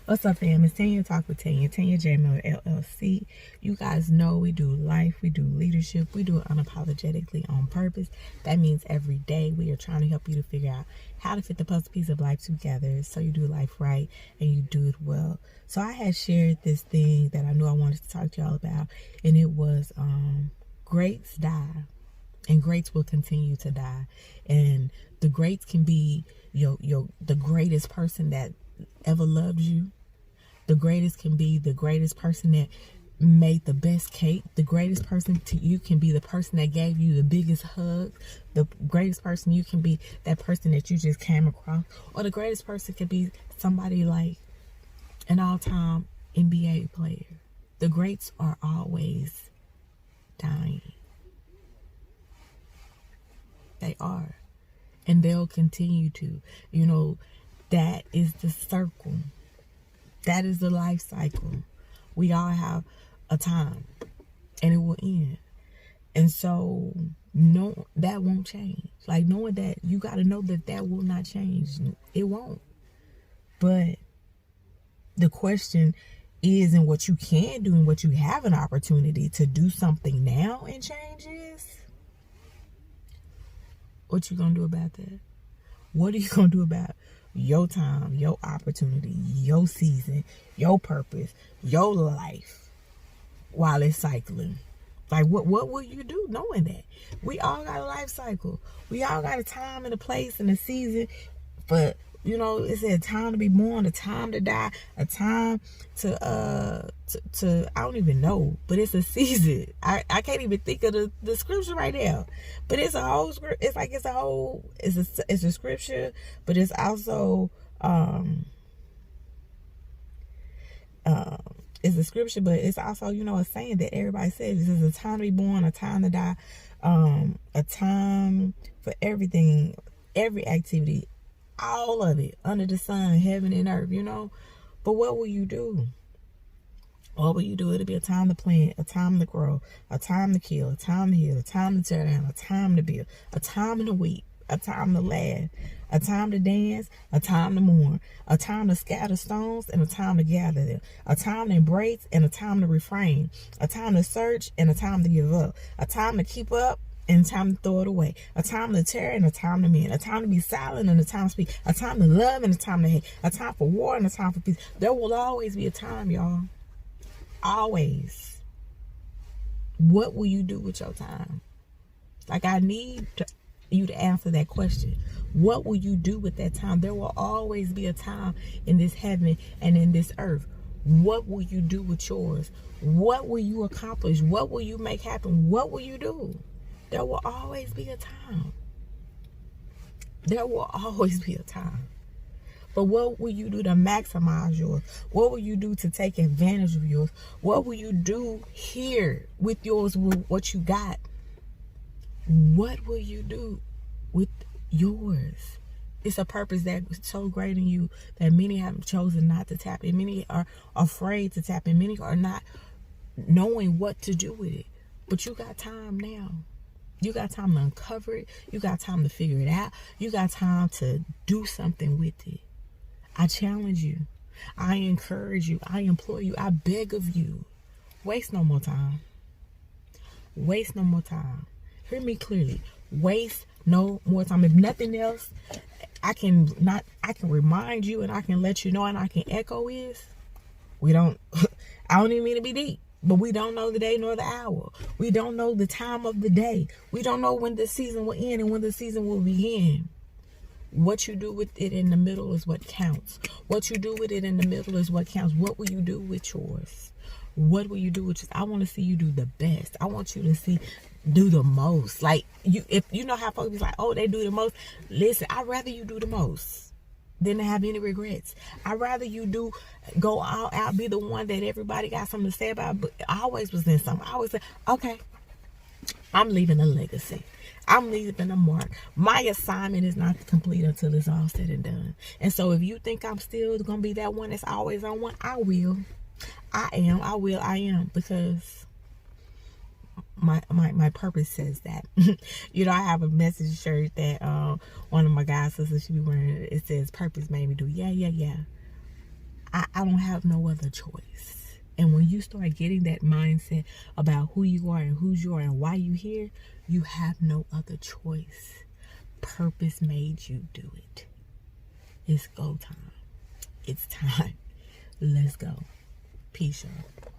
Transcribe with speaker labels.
Speaker 1: What's up, fam? It's Tanya Talk with Tanya J LLC. You guys know we do life, we do leadership, we do it unapologetically on purpose. That means every day we are trying to help you to figure out how to fit the puzzle piece of life together so you do life right and you do it well. So I had shared this thing that I knew I wanted to talk to y'all about, and it was greats die and greats will continue to die. And the greats can be the greatest person that ever loved you. The greatest can be the greatest person that made the best cake. The greatest person to you can be the person that gave you the biggest hug. The greatest person you can be that person that you just came across. Or the greatest person could be somebody like an all-time NBA player. The greats are always dying. They are. And they'll continue to. That is the circle. That is the life cycle. We all have a time, and it will end. And so, no, that won't change. Like, knowing that, you got to know that will not change. It won't. But the question is, and what you can do, and what you have an opportunity to do something now and change is, what you gonna do about that? What are you gonna do about your time, your opportunity, your season, your purpose, your life while it's cycling? Like, what will you do knowing that? We all got a life cycle. We all got a time and a place and a season. But, it's a time to be born, a time to die, a time to I don't even know, but it's a season. I can't even think of the scripture right now. But it's a whole script. It's a scripture, but it's also it's a scripture, but it's also, a saying that everybody says. This is a time to be born, a time to die, a time for everything, every activity, all of it under the sun, heaven and earth, But what will you do? What will you do? It'll be a time to plant, a time to grow, a time to kill, a time to heal, a time to tear down, a time to build, a time to weep, a time to laugh, a time to dance, a time to mourn, a time to scatter stones and a time to gather them, a time to embrace and a time to refrain, a time to search and a time to give up, a time to keep up and a time to throw it away, a time to tear and a time to mend, a time to be silent and a time to speak, a time to love and a time to hate, a time for war and a time for peace. There will always be a time, y'all. Always. What will you do with your time? Like, I need you to answer that question. What will you do with that time? There will always be a time in this heaven and in this earth. What will you do with yours? What will you accomplish? What will you make happen? What will you do? There will always be a time. There will always be a time. But what will you do to maximize yours? What will you do to take advantage of yours? What will you do here with yours, with what you got? What will you do with yours? It's a purpose that is so great in you that many have chosen not to tap in. Many are afraid to tap in. Many are not knowing what to do with it. But you got time now. You got time to uncover it. You got time to figure it out. You got time to do something with it. I challenge you. I encourage you. I implore you. I beg of you. Waste no more time. Waste no more time. Hear me clearly. Waste no more time. If nothing else, I can remind you and I can let you know and I can echo is, I don't even mean to be deep, but we don't know the day nor the hour. We don't know the time of the day. We don't know when the season will end and when the season will begin. What you do with it in the middle is what counts. What you do with it in the middle is what counts. What will you do with yours? What will you do with yours? I want to see you do the best. I want you to do the most. Like, if you know how folks be like, oh, they do the most. Listen, I'd rather you do the most than to have any regrets. I'd rather you go all out, be the one that everybody got something to say about. But I always was in something. I always said, okay, I'm leaving a legacy. I'm leaving a mark. My assignment is not complete until it's all said and done. And so if you think I'm still going to be that one that's always on one, I will. I am. Because my purpose says that. I have a message shirt that one of my god sisters, she be wearing. It says, purpose made me do. Yeah. I don't have no other choice. And when you start getting that mindset about who you are and whose you are and why you here, you have no other choice. Purpose made you do it. It's go time. It's time. Let's go. Peace, y'all.